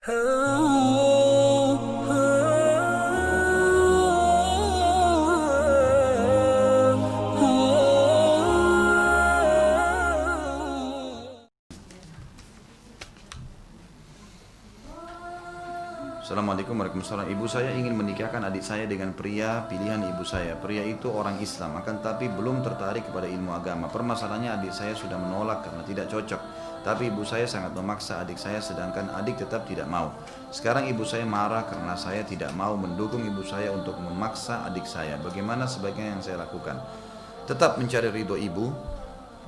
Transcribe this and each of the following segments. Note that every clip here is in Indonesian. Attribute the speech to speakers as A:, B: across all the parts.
A: Assalamualaikum warahmatullahi wabarakatuh. Ibu saya ingin menikahkan adik saya dengan pria pilihan ibu saya. Pria itu orang Islam, akan tapi belum tertarik kepada ilmu agama. Permasalahannya adik saya sudah menolak karena tidak cocok. Tapi ibu saya sangat memaksa adik saya, sedangkan adik tetap tidak mau. Sekarang ibu saya marah karena saya tidak mau mendukung ibu saya untuk memaksa adik saya. Bagaimana sebaiknya yang saya lakukan? Tetap mencari ridho ibu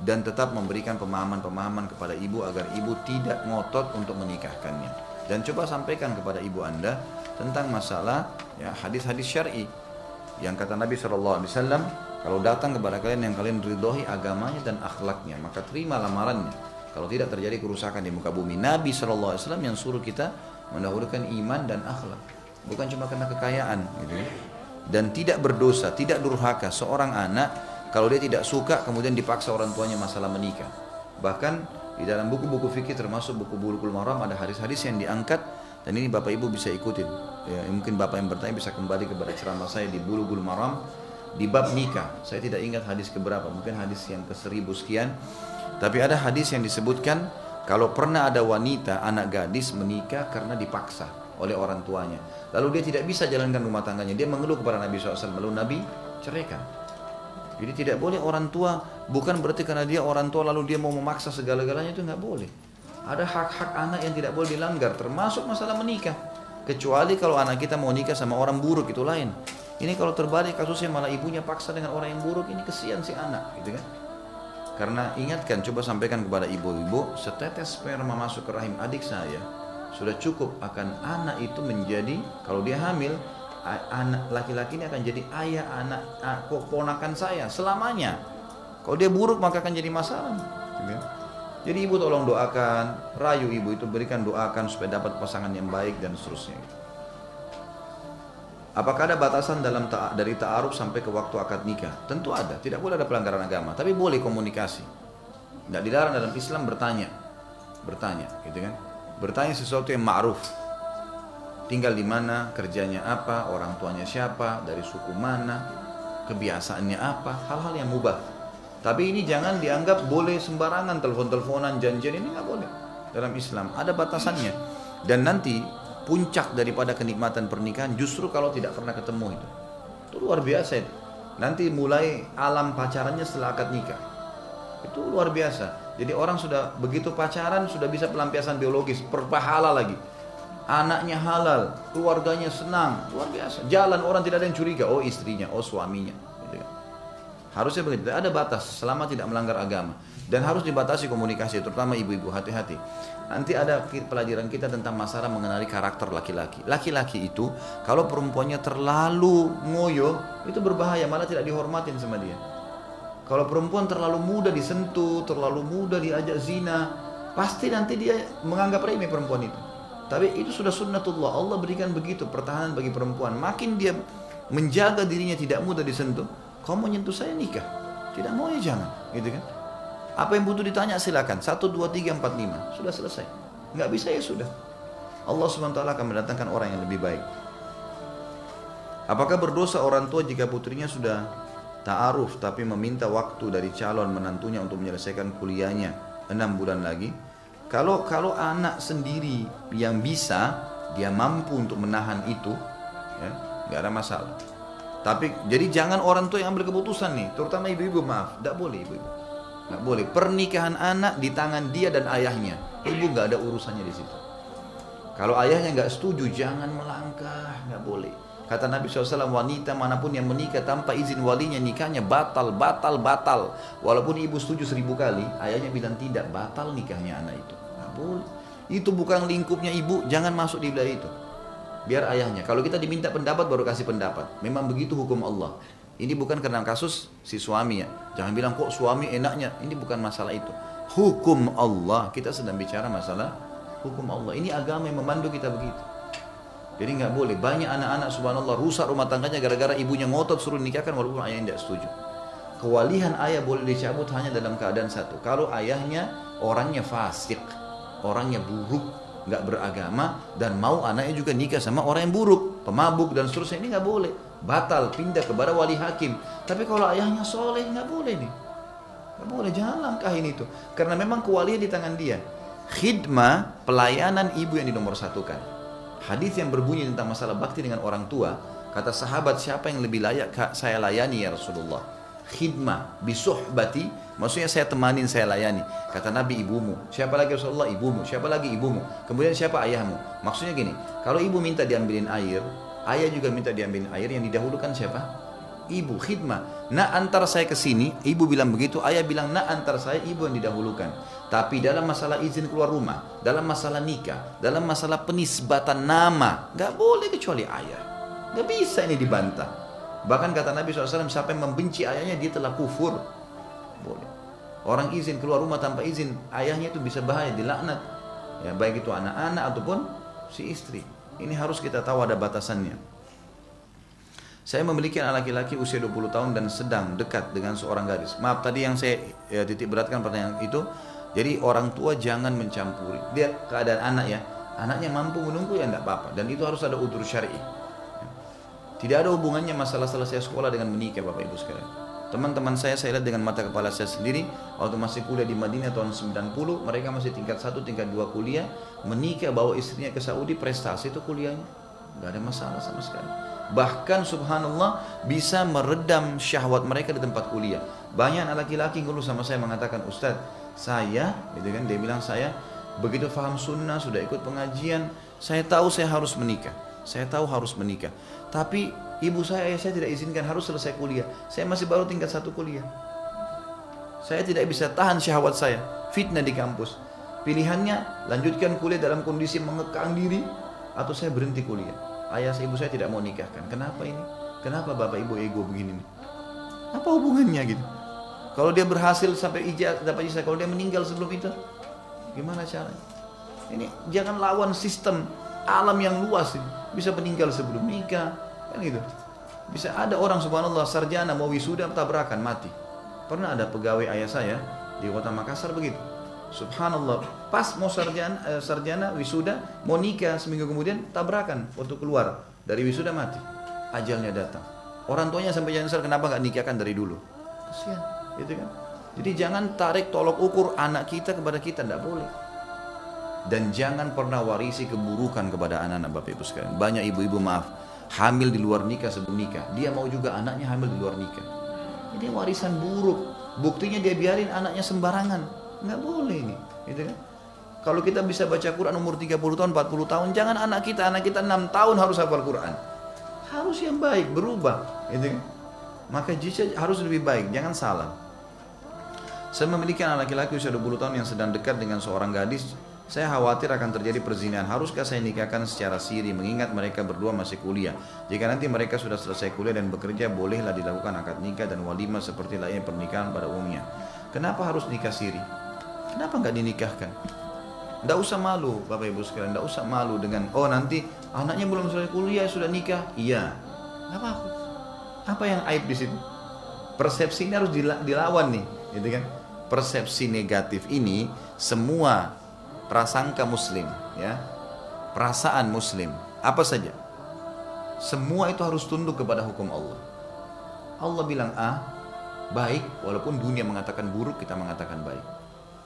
A: dan tetap memberikan pemahaman-pemahaman kepada ibu agar ibu tidak ngotot untuk menikahkannya. Dan coba sampaikan kepada ibu anda tentang masalah ya, hadis-hadis syar'i yang kata Nabi SAW, kalau datang kepada kalian yang kalian ridhoi agamanya dan akhlaknya, maka terima lamarannya. Kalau tidak terjadi kerusakan di muka bumi. Nabi SAW yang suruh kita mendahulukan iman dan akhlak, bukan cuma karena kekayaan gitu ya. Dan tidak berdosa, tidak durhaka seorang anak kalau dia tidak suka kemudian dipaksa orang tuanya masalah menikah. Bahkan di dalam buku-buku fikih termasuk buku Bulughul Maram ada hadis-hadis yang diangkat, dan ini Bapak Ibu bisa ikutin. Ya, mungkin Bapak yang bertanya bisa kembali kepada ceramah saya di Bulughul Maram di bab nikah. Saya tidak ingat hadis keberapa, mungkin hadis yang ke-1000 sekian. Tapi ada hadis yang disebutkan kalau pernah ada wanita anak gadis menikah karena dipaksa oleh orang tuanya. Lalu dia tidak bisa jalankan rumah tangganya. Dia mengeluh kepada Nabi SAW, lalu Nabi ceraikan. Jadi tidak boleh orang tua, bukan berarti karena dia orang tua lalu dia mau memaksa segala-galanya, itu nggak boleh. Ada hak-hak anak yang tidak boleh dilanggar, termasuk masalah menikah. Kecuali kalau anak kita mau nikah sama orang buruk, itu lain. Ini kalau terbalik kasusnya malah ibunya paksa dengan orang yang buruk, ini kesian si anak, gitu kan? Karena ingatkan, coba sampaikan kepada ibu-ibu, setetes sperma masuk ke rahim adik saya sudah cukup akan anak itu menjadi, kalau dia hamil, anak laki-laki ini akan jadi ayah anak ponakan saya selamanya. Kalau dia buruk maka akan jadi masalah. Jadi ibu tolong doakan, rayu ibu itu, berikan doakan supaya dapat pasangan yang baik dan seterusnya. Apakah ada batasan dari ta'aruf sampai ke waktu akad nikah? Tentu ada, tidak boleh ada pelanggaran agama, tapi boleh komunikasi. Tidak dilarang dalam Islam bertanya, gitu kan? Bertanya sesuatu yang ma'ruf. Tinggal di mana, kerjanya apa, orang tuanya siapa, dari suku mana, kebiasaannya apa, hal-hal yang mubah. Tapi ini jangan dianggap boleh sembarangan, telepon-teleponan, janjian, ini nggak boleh. Dalam Islam ada batasannya. Dan nanti puncak daripada kenikmatan pernikahan justru kalau tidak pernah ketemu itu. Itu luar biasa itu. Nanti mulai alam pacarannya setelah akad nikah. Itu luar biasa. Jadi orang sudah begitu pacaran sudah bisa pelampiasan biologis, berpahala lagi. Anaknya halal, keluarganya senang, luar biasa. Jalan orang tidak ada yang curiga, oh istrinya, oh suaminya. Gitu kan. Harusnya begitu. Ada batas selama tidak melanggar agama. Dan harus dibatasi komunikasi, terutama ibu-ibu, hati-hati. Nanti ada pelajaran kita tentang masalah mengenali karakter laki-laki. Laki-laki itu kalau perempuannya terlalu ngoyo, itu berbahaya, malah tidak dihormatin sama dia. Kalau perempuan terlalu mudah disentuh, terlalu mudah diajak zina, pasti nanti dia menganggap remeh perempuan itu. Tapi itu sudah sunnatullah, Allah berikan begitu pertahanan bagi perempuan. Makin dia menjaga dirinya tidak mudah disentuh, kamu menyentuh saya nikah, tidak mau ya jangan, gitu kan? Apa yang butuh ditanya silakan, 1, 2, 3, 4, 5, sudah selesai. Nggak bisa ya sudah. Allah SWT akan mendatangkan orang yang lebih baik. Apakah berdosa orang tua jika putrinya sudah ta'aruf tapi meminta waktu dari calon menantunya untuk menyelesaikan kuliahnya 6 bulan lagi? Kalau anak sendiri yang bisa, dia mampu untuk menahan itu, ya, nggak ada masalah. Tapi jadi jangan orang tua yang ambil keputusan nih, terutama ibu-ibu, maaf, nggak boleh ibu-ibu, nggak boleh. Pernikahan anak di tangan dia dan ayahnya, ibu nggak ada urusannya di situ. Kalau ayahnya nggak setuju, jangan melangkah, nggak boleh. Kata Nabi SAW, wanita manapun yang menikah tanpa izin walinya, nikahnya batal. Walaupun ibu setuju 1000 kali, ayahnya bilang tidak, batal nikahnya anak itu. Nggak boleh. Itu bukan lingkupnya ibu, jangan masuk di wilayah itu. Biar ayahnya. Kalau kita diminta pendapat baru kasih pendapat. Memang begitu hukum Allah. Ini bukan karena kasus si suami ya. Jangan bilang kok suami enaknya. Ini bukan masalah itu. Hukum Allah. Kita sedang bicara masalah hukum Allah. Ini agama yang memandu kita begitu. Jadi nggak boleh. Banyak anak-anak subhanallah rusak rumah tangganya gara-gara ibunya ngotot suruh nikahkan walaupun ayahnya tidak setuju. Kewalihan ayah boleh dicabut hanya dalam keadaan satu. Kalau ayahnya orangnya fasik, orangnya buruk, nggak beragama, dan mau anaknya juga nikah sama orang yang buruk, pemabuk dan seterusnya, ini nggak boleh. Batal, pindah kepada wali hakim. Tapi kalau ayahnya soleh, nggak boleh nih. Nggak boleh, jangan langkahin itu. Karena memang kewalian di tangan dia. Khidmah, pelayanan ibu yang dinomorsatukan. Hadis yang berbunyi tentang masalah bakti dengan orang tua, kata sahabat, siapa yang lebih layak saya layani ya Rasulullah? Khidmah, bisuhbati, maksudnya saya temanin, saya layani. Kata Nabi, ibumu. Siapa lagi Rasulullah? Ibumu. Siapa lagi? Ibumu. Kemudian siapa? Ayahmu. Maksudnya gini, kalau ibu minta diambilin air, ayah juga minta diambilin air, yang didahulukan siapa? Ibu. Khidmah. Nah, antar saya ke sini, ibu bilang begitu, ayah bilang nah antar saya, ibu yang didahulukan. Tapi dalam masalah izin keluar rumah, dalam masalah nikah, dalam masalah penisbatan nama, nggak boleh kecuali ayah. Nggak bisa ini dibantah. Bahkan kata Nabi SAW, siapa yang membenci ayahnya dia telah kufur. Boleh. Orang izin keluar rumah tanpa izin ayahnya itu bisa bahaya, dilaknat. Ya, baik itu anak-anak ataupun si istri. Ini harus kita tahu ada batasannya. Saya memiliki anak laki-laki usia 20 tahun dan sedang dekat dengan seorang gadis. Maaf tadi yang saya titik beratkan pertanyaan itu. Jadi orang tua jangan mencampuri. Lihat keadaan anak ya. Anaknya mampu menunggu ya tidak apa-apa. Dan itu harus ada udzur syar'i. Tidak ada hubungannya masalah selesai sekolah dengan menikah, Bapak Ibu sekalian. Teman-teman saya lihat dengan mata kepala saya sendiri, waktu masih kuliah di Madinah tahun 90, mereka masih tingkat 1, tingkat 2 kuliah, menikah bawa istrinya ke Saudi, prestasi itu kuliahnya. Gak ada masalah sama sekali. Bahkan subhanallah bisa meredam syahwat mereka di tempat kuliah. Banyak anak laki-laki dulu sama saya mengatakan, Ustaz, saya, gitu kan, dia bilang saya begitu paham sunnah, sudah ikut pengajian, saya tahu saya harus menikah. Saya tahu harus menikah. Tapi ibu saya, ayah saya tidak izinkan, harus selesai kuliah. Saya masih baru tingkat 1 kuliah. Saya tidak bisa tahan syahwat saya. Fitnah di kampus. Pilihannya lanjutkan kuliah dalam kondisi mengekang diri, atau saya berhenti kuliah. Ayah saya, ibu saya tidak mau nikahkan. Kenapa ini? Kenapa bapak ibu ego begini nih? Apa hubungannya gitu? Kalau dia berhasil sampai dapat ijazah, kalau dia meninggal sebelum itu, gimana caranya? Ini jangan lawan sistem alam yang luas ini. Bisa meninggal sebelum nikah, kan gitu. Bisa ada orang subhanallah sarjana mau wisuda tabrakan mati. Pernah ada pegawai ayah saya di kota Makassar begitu. Subhanallah, pas mau sarjana wisuda mau nikah, seminggu kemudian tabrakan, waktu keluar dari wisuda mati. Ajalnya datang. Orang tuanya sampai nyesal kenapa nggak nikahkan dari dulu. Kasihan, gitu kan. Jadi jangan tarik tolok ukur anak kita kepada kita, tidak boleh. Dan jangan pernah warisi keburukan kepada anak-anak Bapak Ibu sekalian. Banyak ibu-ibu maaf, hamil di luar nikah sebelum nikah. Dia mau juga anaknya hamil di luar nikah. Ini warisan buruk. Buktinya dia biarin anaknya sembarangan. Nggak boleh ini, gitu kan? Kalau kita bisa baca Quran umur 30 tahun, 40 tahun, jangan anak kita 6 tahun harus hafal Quran. Harus yang baik, berubah, gitu kan? Maka jika harus lebih baik, jangan salah. Saya memiliki anak laki-laki usia 20 tahun yang sedang dekat dengan seorang gadis. Saya khawatir akan terjadi perzinahan. Haruskah saya nikahkan secara siri mengingat mereka berdua masih kuliah? Jika nanti mereka sudah selesai kuliah dan bekerja, bolehlah dilakukan akad nikah dan walimah seperti lainnya pernikahan pada umumnya. Kenapa harus nikah siri? Kenapa nggak dinikahkan? Nggak usah malu, Bapak Ibu sekalian. Nggak usah malu dengan nanti anaknya belum selesai kuliah sudah nikah. Iya, nggak apa-apa. Apa yang aib di situ? Persepsi ini harus dilawan nih, gitu kan? Persepsi negatif ini semua prasangka muslim, ya, perasaan muslim, apa saja, semua itu harus tunduk kepada hukum Allah. Allah bilang A, baik, walaupun dunia mengatakan buruk, kita mengatakan baik.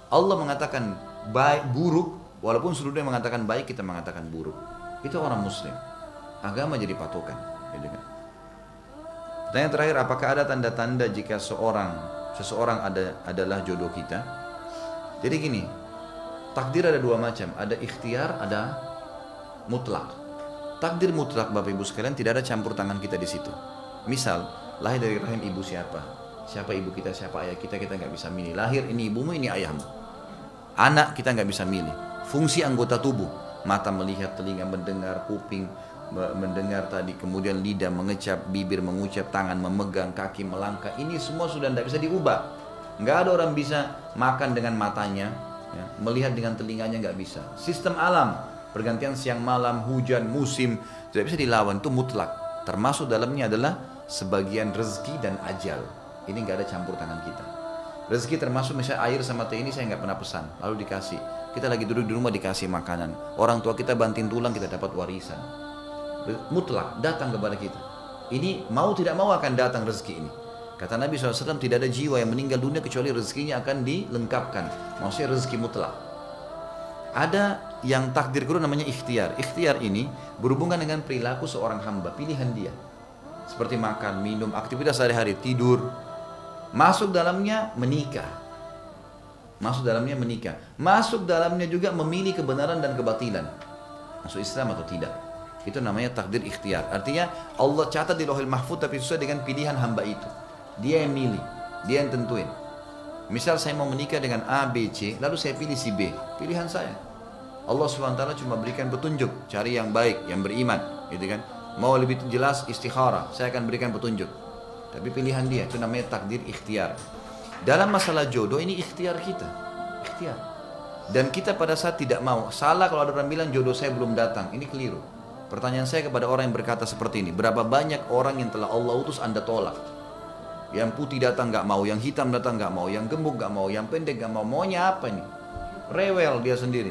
A: Allah mengatakan baik, buruk, walaupun seluruh dunia mengatakan baik, kita mengatakan buruk. Itu orang muslim. Agama jadi patokan, gitu kan? Pertanyaan terakhir, apakah ada tanda-tanda jika seseorang adalah jodoh kita? Jadi gini, takdir ada dua macam, ada ikhtiar, ada mutlak. Takdir mutlak Bapak Ibu sekalian tidak ada campur tangan kita di situ. Misal, lahir dari rahim ibu siapa ibu kita, siapa ayah kita nggak bisa milih. Lahir ini ibumu, ini ayahmu. Anak kita nggak bisa milih. Fungsi anggota tubuh, mata melihat, telinga mendengar, kuping mendengar tadi, kemudian lidah mengecap, bibir mengucap, tangan memegang, kaki melangkah. Ini semua sudah tidak bisa diubah. Nggak ada orang bisa makan dengan matanya, ya, melihat dengan telinganya, nggak bisa. Sistem alam, pergantian siang malam, hujan, musim, tidak bisa dilawan, itu mutlak. Termasuk dalamnya adalah sebagian rezeki dan ajal. Ini nggak ada campur tangan kita. Rezeki termasuk misalnya air sama teh ini saya nggak pernah pesan, lalu dikasih. Kita lagi duduk di rumah dikasih makanan. Orang tua kita banting tulang kita dapat warisan. Mutlak datang kepada kita. Ini mau tidak mau akan datang rezeki ini. Kata Nabi SAW, tidak ada jiwa yang meninggal dunia kecuali rezekinya akan dilengkapkan. Maksudnya rezeki mutlak. Ada yang takdir kedua namanya ikhtiar. Ikhtiar ini berhubungan dengan perilaku seorang hamba, pilihan dia. Seperti makan, minum, aktivitas sehari-hari, tidur. Masuk dalamnya menikah. Masuk dalamnya menikah. Masuk dalamnya juga memilih kebenaran dan kebatilan. Masuk Islam atau tidak. Itu namanya takdir ikhtiar. Artinya Allah catat di Lauhul Mahfuz tapi sesuai dengan pilihan hamba itu. Dia yang milih, dia yang tentuin. Misal saya mau menikah dengan A, B, C, lalu saya pilih si B. Pilihan saya. Allah SWT cuma berikan petunjuk, cari yang baik, yang beriman, gitu kan. Mau lebih jelas istikharah, saya akan berikan petunjuk. Tapi pilihan dia, itu namanya takdir ikhtiar. Dalam masalah jodoh ini ikhtiar kita. Ikhtiar. Dan kita pada saat tidak mau, salah kalau ada orang bilang jodoh saya belum datang, ini keliru. Pertanyaan saya kepada orang yang berkata seperti ini, berapa banyak orang yang telah Allah utus Anda tolak? Yang putih datang gak mau, yang hitam datang gak mau, yang gemuk gak mau, yang pendek gak mau. Maunya apa ini? Rewel dia sendiri.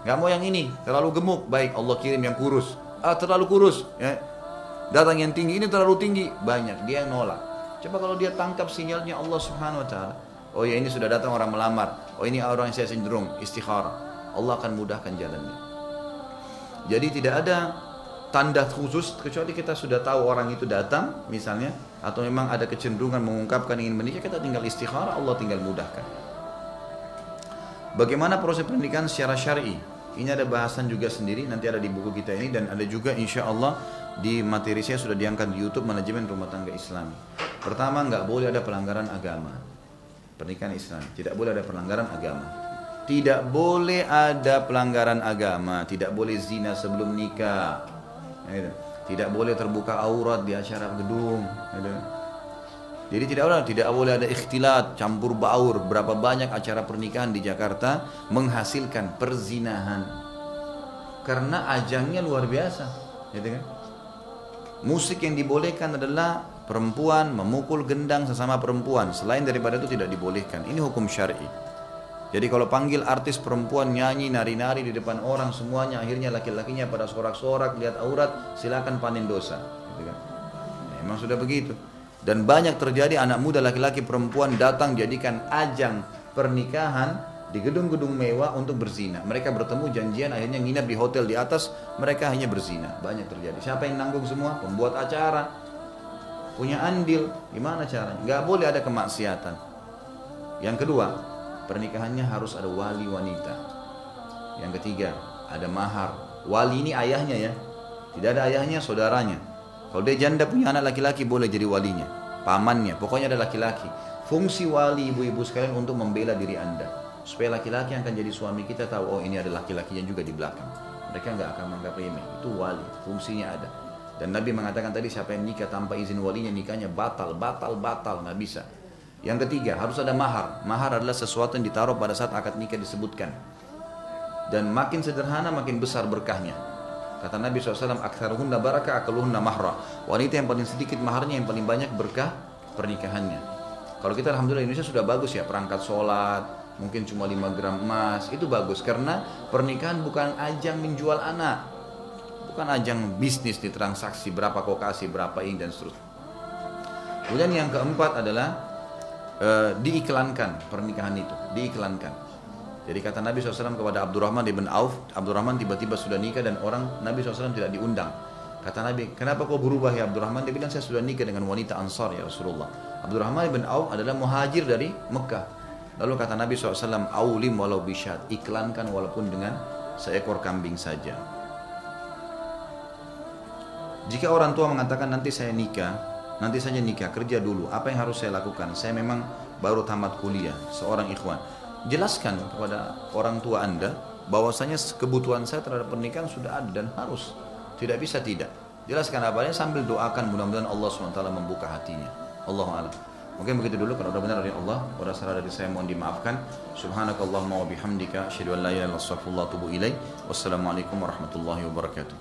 A: Gak mau yang ini, terlalu gemuk. Baik, Allah kirim yang kurus. Terlalu kurus. Ya. Datang yang tinggi, ini terlalu tinggi. Banyak, dia yang nolak. Coba kalau dia tangkap sinyalnya Allah Subhanahu Wa Taala. Oh ya, ini sudah datang orang melamar. Oh ini orang yang saya cenderung istikharah. Allah akan mudahkan jalannya. Jadi tidak ada tanda khusus kecuali kita sudah tahu orang itu datang misalnya, atau memang ada kecenderungan mengungkapkan ingin menikah, kita tinggal istikharah, Allah tinggal mudahkan. Bagaimana proses pernikahan secara syar'i? Ini ada bahasan juga sendiri, nanti ada di buku kita ini, dan ada juga insya Allah di materi saya sudah diangkat di YouTube Manajemen Rumah Tangga Islami. Pertama, nggak boleh ada pelanggaran agama. Pernikahan Islam tidak boleh ada pelanggaran agama. Tidak boleh ada pelanggaran agama, tidak boleh zina sebelum nikah. Tidak boleh terbuka aurat di acara gedung. Jadi tidak boleh ada ikhtilat, campur baur. Berapa banyak acara pernikahan di Jakarta menghasilkan perzinahan karena ajangnya luar biasa, gitu kan? Musik yang dibolehkan adalah perempuan memukul gendang sesama perempuan. Selain daripada itu tidak dibolehkan. Ini hukum syar'i. Jadi kalau panggil artis perempuan nyanyi, nari-nari di depan orang semuanya, akhirnya laki-lakinya pada sorak-sorak, lihat aurat, silakan panen dosa. Gitu kan? Memang sudah begitu. Dan banyak terjadi anak muda laki-laki perempuan datang jadikan ajang pernikahan di gedung-gedung mewah untuk berzina. Mereka bertemu janjian, akhirnya nginap di hotel di atas, mereka hanya berzina. Banyak terjadi. Siapa yang nanggung semua? Pembuat acara, punya andil. Gimana caranya? Nggak boleh ada kemaksiatan. Yang kedua, pernikahannya harus ada wali wanita. Yang ketiga, ada mahar. Wali ini ayahnya ya. Tidak ada ayahnya, saudaranya. Kalau dia janda punya anak laki-laki boleh jadi walinya, pamannya, pokoknya ada laki-laki. Fungsi wali ibu-ibu sekalian untuk membela diri Anda. Supaya laki-laki yang akan jadi suami kita tahu, oh ini ada laki-lakinya juga di belakang. Mereka nggak akan menganggap remeh. Itu wali, fungsinya ada. Dan Nabi mengatakan tadi siapa yang nikah tanpa izin walinya nikahnya batal, nggak bisa. Yang ketiga, harus ada mahar. Mahar adalah sesuatu yang ditaruh pada saat akad nikah disebutkan. Dan makin sederhana, makin besar berkahnya. Kata Nabi SAW, aktsaruhunna barakah, aqalluhunna mahra. Wanita yang paling sedikit maharnya, yang paling banyak berkah pernikahannya. Kalau kita alhamdulillah Indonesia sudah bagus ya, perangkat sholat, mungkin cuma 5 gram emas, itu bagus. Karena pernikahan bukan ajang menjual anak. Bukan ajang bisnis di transaksi, berapa kau kasih, berapa ini, dan seterusnya. Kemudian yang keempat adalah diiklankan pernikahan itu, diiklankan. Jadi kata Nabi SAW kepada Abdurrahman ibn Auf, Abdurrahman tiba-tiba sudah nikah dan orang Nabi SAW tidak diundang. Kata Nabi, kenapa kau berubah ya Abdurrahman? Dia bilang, saya sudah nikah dengan wanita Ansar ya Rasulullah. Abdurrahman ibn Auf adalah muhajir dari Mekah. Lalu kata Nabi SAW, aulim walau bisyad, iklankan walaupun dengan seekor kambing saja. Jika orang tua mengatakan nanti saja nikah, kerja dulu, apa yang harus saya lakukan? Saya memang baru tamat kuliah, seorang ikhwan. Jelaskan kepada orang tua Anda bahwasanya kebutuhan saya terhadap pernikahan sudah ada dan harus, tidak bisa tidak. Jelaskan apa sambil doakan mudah-mudahan Allah SWT membuka hatinya. Allahu a'lam. Mungkin begitu dulu, kalau ada benar dari Allah, kalau salah dari saya mohon dimaafkan. Subhanakallahumma wa bihamdika asyhadu an la ilaha illa anta astaghfiruka wa atubu ilaik. Wassalamualaikum warahmatullahi wabarakatuh.